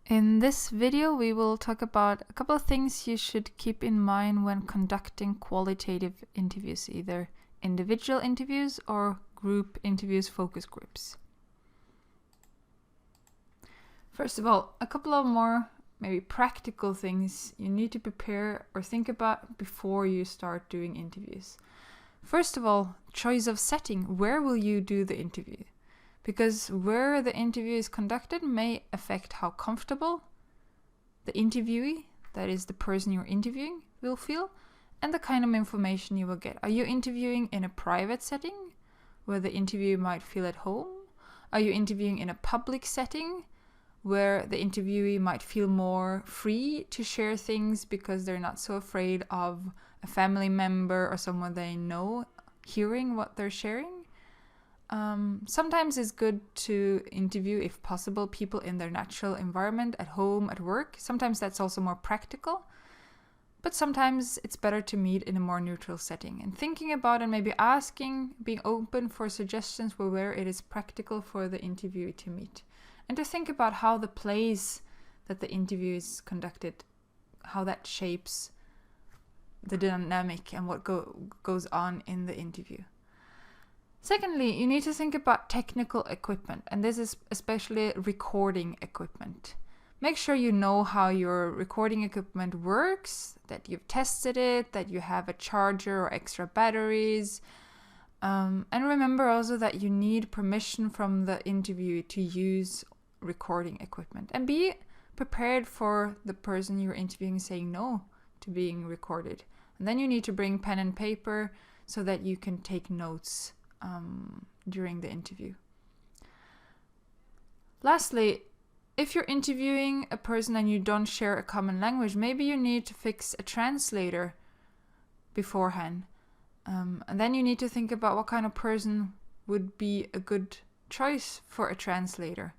In this video, we will talk about a couple of things you should keep in mind when conducting qualitative interviews, either individual interviews or group interviews, focus groups. First of all, a couple of more maybe practical things you need to prepare or think about before you start doing interviews. First of all, choice of setting. Where will you do the interview? Because where the interview is conducted may affect how comfortable the interviewee, that is the person you're interviewing, will feel, and the kind of information you will get. Are you interviewing in a private setting where the interviewer might feel at home? Are you interviewing in a public setting where the interviewee might feel more free to share things because they're not so afraid of a family member or someone they know hearing what they're sharing? Sometimes it's good to interview, if possible, people in their natural environment, at home, at work. Sometimes that's also more practical, but sometimes it's better to meet in a more neutral setting. And thinking about and maybe asking, being open for suggestions for where it is practical for the interviewee to meet. And to think about how the place that the interview is conducted, how that shapes the dynamic and what goes on in the interview. Secondly, you need to think about technical equipment, and this is especially recording equipment. Make sure you know how your recording equipment works, that you've tested it, that you have a charger or extra batteries. And remember also that you need permission from the interviewee to use recording equipment. And be prepared for the person you're interviewing saying no to being recorded. And then you need to bring pen and paper so that you can take notes during the interview. Lastly, if you're interviewing a person and you don't share a common language, maybe you need to fix a translator beforehand. And then you need to think about what kind of person would be a good choice for a translator.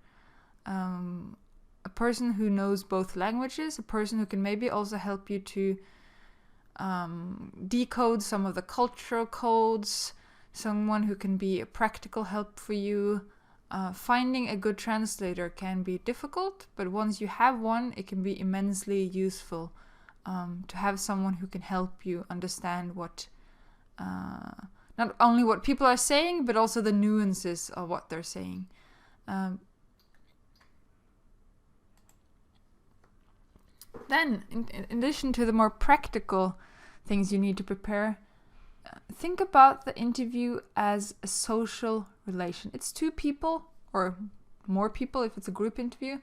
A person who knows both languages, a person who can maybe also help you to decode some of the cultural codes, someone who can be a practical help for you. Finding a good translator can be difficult, but once you have one, it can be immensely useful to have someone who can help you understand what, not only what people are saying, but also the nuances of what they're saying. Then, in addition to the more practical things you need to prepare, think about the interview as a social relation. It's two people, or more people if it's a group interview,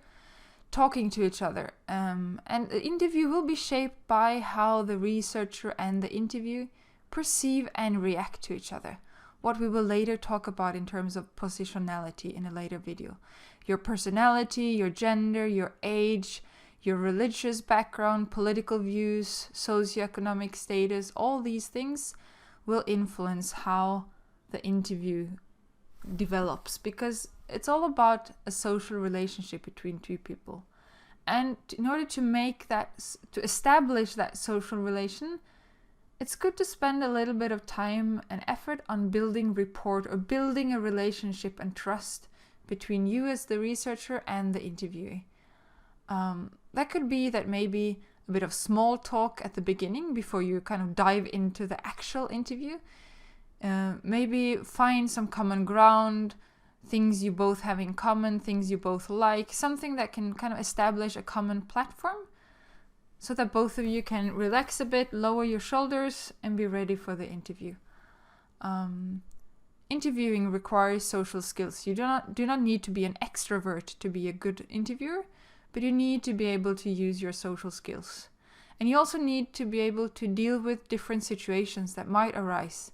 talking to each other. And the interview will be shaped by how the researcher and the interview perceive and react to each other. What we will later talk about in terms of positionality in a later video. Your personality, your gender, your age, your religious background, political views, socioeconomic status, all these things will influence how the interview develops, because it's all about a social relationship between two people. And in order to make that, to establish that social relation, it's good to spend a little bit of time and effort on building rapport or building a relationship and trust between you as the researcher and the interviewee. That could be that maybe a bit of small talk at the beginning before you kind of dive into the actual interview. Maybe find some common ground, things you both have in common, things you both like, something that can kind of establish a common platform so that both of you can relax a bit, lower your shoulders, and be ready for the interview. Interviewing requires social skills. You do not need to be an extrovert to be a good interviewer, but you need to be able to use your social skills. And you also need to be able to deal with different situations that might arise.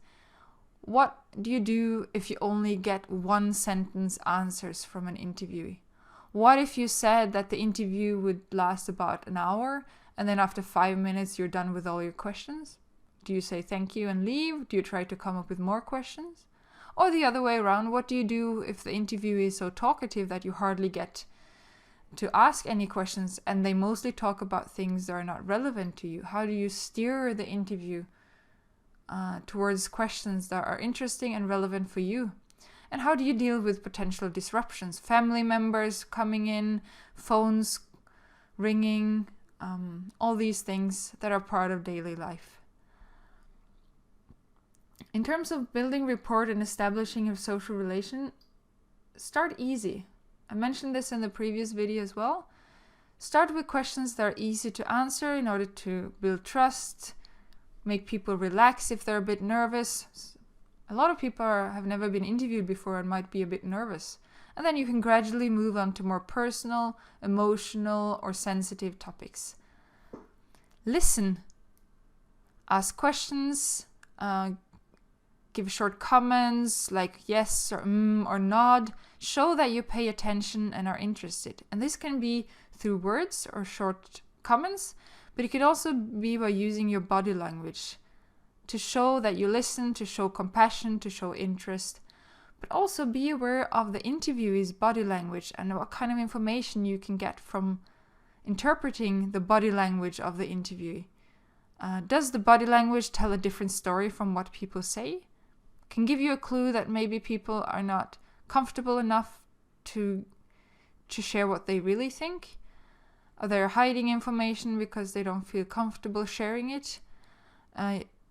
What do you do if you only get one sentence answers from an interviewee? What if you said that the interview would last about an hour and then after 5 minutes you're done with all your questions? Do you say thank you and leave? Do you try to come up with more questions? Or the other way around, what do you do if the interviewee is so talkative that you hardly get to ask any questions and they mostly talk about things that are not relevant to you? How do you steer the interview towards questions that are interesting and relevant for you? And how do you deal with potential disruptions? Family members coming in, phones ringing, all these things that are part of daily life. In terms of building rapport and establishing a social relation, start easy. I mentioned this in the previous video as well. Start with questions that are easy to answer in order to build trust, make people relax if they're a bit nervous. A lot of people have never been interviewed before and might be a bit nervous. And then you can gradually move on to more personal, emotional, or sensitive topics. Listen. Ask questions. Give short comments like yes or or nod. Show that you pay attention and are interested. And this can be through words or short comments, but it could also be by using your body language to show that you listen, to show compassion, to show interest. But also be aware of the interviewee's body language and what kind of information you can get from interpreting the body language of the interviewee. Does the body language tell a different story from what people say? Can give you a clue that maybe people are not comfortable enough to share what they really think. Or they're hiding information because they don't feel comfortable sharing it.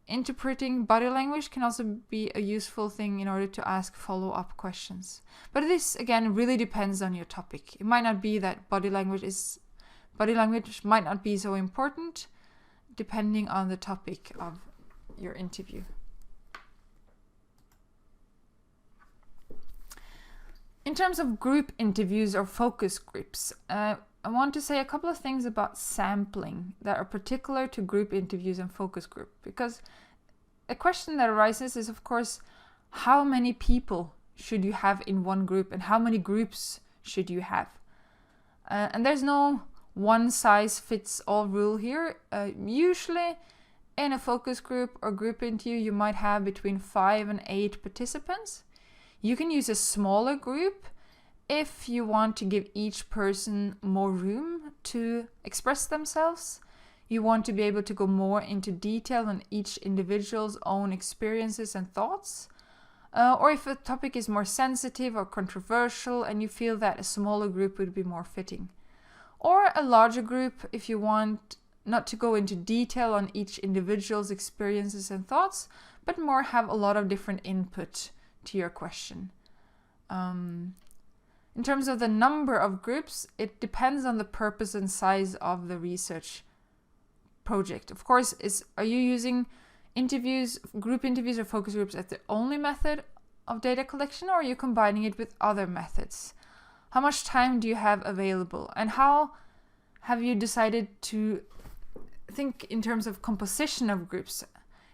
Interpreting body language can also be a useful thing in order to ask follow-up questions. But this, again, really depends on your topic. It might not be that body language might not be so important, depending on the topic of your interview. In terms of group interviews or focus groups, I want to say a couple of things about sampling that are particular to group interviews and focus group, because a question that arises is, of course, how many people should you have in one group and how many groups should you have? And there's no one-size-fits-all rule here. Usually in a focus group or group interview, you might have between 5 and 8 participants. You can use a smaller group if you want to give each person more room to express themselves. You want to be able to go more into detail on each individual's own experiences and thoughts. Or if a topic is more sensitive or controversial and you feel that a smaller group would be more fitting. Or a larger group if you want not to go into detail on each individual's experiences and thoughts, but more have a lot of different input to your question. In terms of the number of groups, it depends on the purpose and size of the research project. Of course, are you using group interviews or focus groups as the only method of data collection, or are you combining it with other methods? How much time do you have available? And how have you decided to think in terms of composition of groups?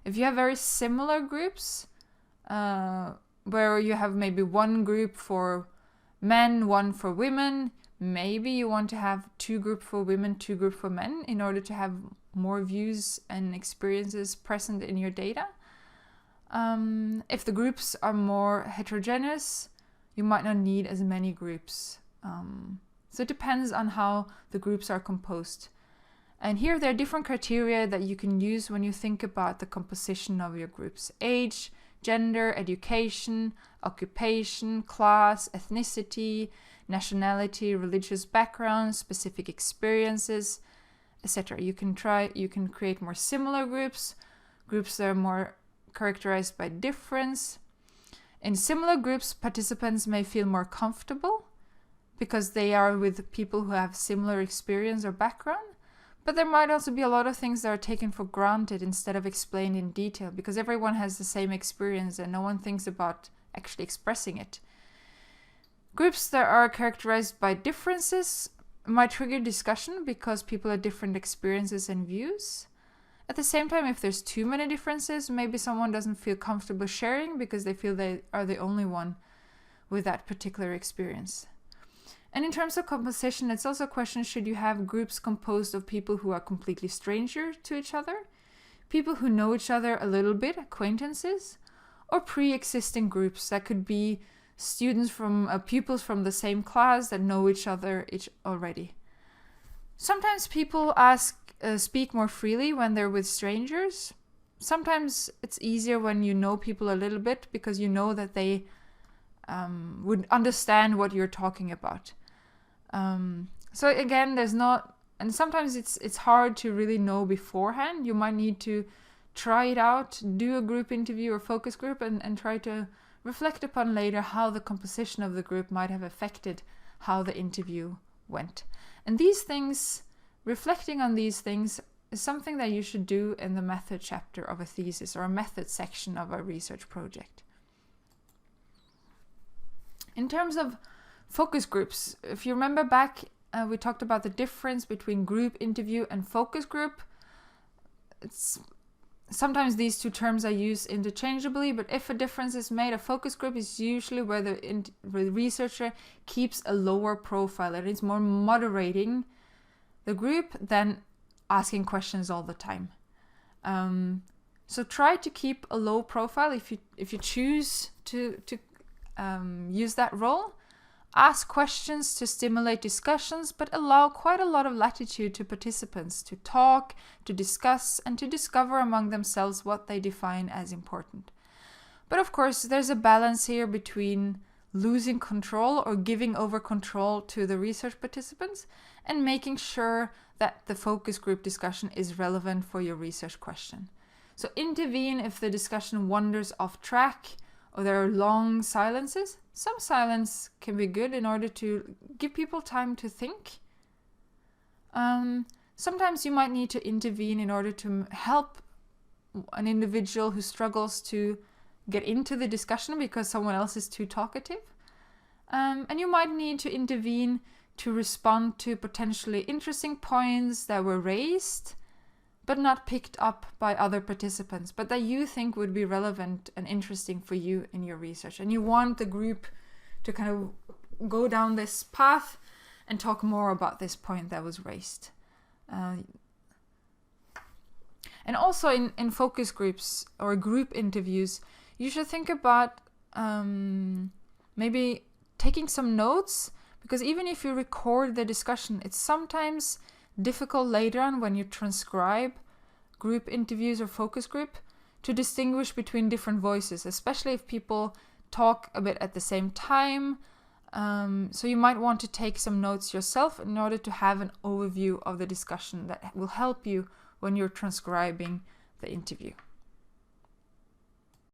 If you have very similar groups, where you have maybe one group for men, one for women, maybe you want to have 2 groups for women, 2 groups for men in order to have more views and experiences present in your data. If the groups are more heterogeneous, you might not need as many groups. So it depends on how the groups are composed. And here there are different criteria that you can use when you think about the composition of your groups. Age, gender, education, occupation, class, ethnicity, nationality, religious background, specific experiences, etc. You can create more similar groups that are more characterized by difference. In similar groups, participants may feel more comfortable because they are with people who have similar experience or background. But there might also be a lot of things that are taken for granted instead of explained in detail because everyone has the same experience and no one thinks about actually expressing it. Groups that are characterized by differences might trigger discussion because people have different experiences and views. At the same time, if there's too many differences, maybe someone doesn't feel comfortable sharing because they feel they are the only one with that particular experience. And in terms of composition, it's also a question, should you have groups composed of people who are completely strangers to each other, people who know each other a little bit, acquaintances, or pre-existing groups that could be students from pupils from the same class that know each other already. Sometimes people speak more freely when they're with strangers. Sometimes it's easier when you know people a little bit because you know that they would understand what you're talking about. So again, there's not and sometimes it's hard to really know beforehand. You might need to try it out, do a group interview or focus group, and try to reflect upon later how the composition of the group might have affected how the interview went. And these things, reflecting on these things, is something that you should do in the method chapter of a thesis or a method section of a research project. In terms of focus groups, if you remember back, we talked about the difference between group interview and focus group. Sometimes these two terms are used interchangeably, but if a difference is made, a focus group is usually where the researcher keeps a lower profile, and it's more moderating the group than asking questions all the time. So try to keep a low profile if you choose to use that role. Ask questions to stimulate discussions, but allow quite a lot of latitude to participants to talk, to discuss, and to discover among themselves what they define as important. But of course, there's a balance here between losing control or giving over control to the research participants and making sure that the focus group discussion is relevant for your research question. So intervene if the discussion wanders off track or there are long silences. Some silence can be good in order to give people time to think. Sometimes you might need to intervene in order to help an individual who struggles to get into the discussion because someone else is too talkative. And you might need to intervene to respond to potentially interesting points that were raised but not picked up by other participants, but that you think would be relevant and interesting for you in your research. And you want the group to kind of go down this path and talk more about this point that was raised. And also in focus groups or group interviews, you should think about maybe taking some notes, because even if you record the discussion, it's sometimes difficult later on when you transcribe group interviews or focus group to distinguish between different voices, especially if people talk a bit at the same time. So you might want to take some notes yourself in order to have an overview of the discussion that will help you when you're transcribing the interview.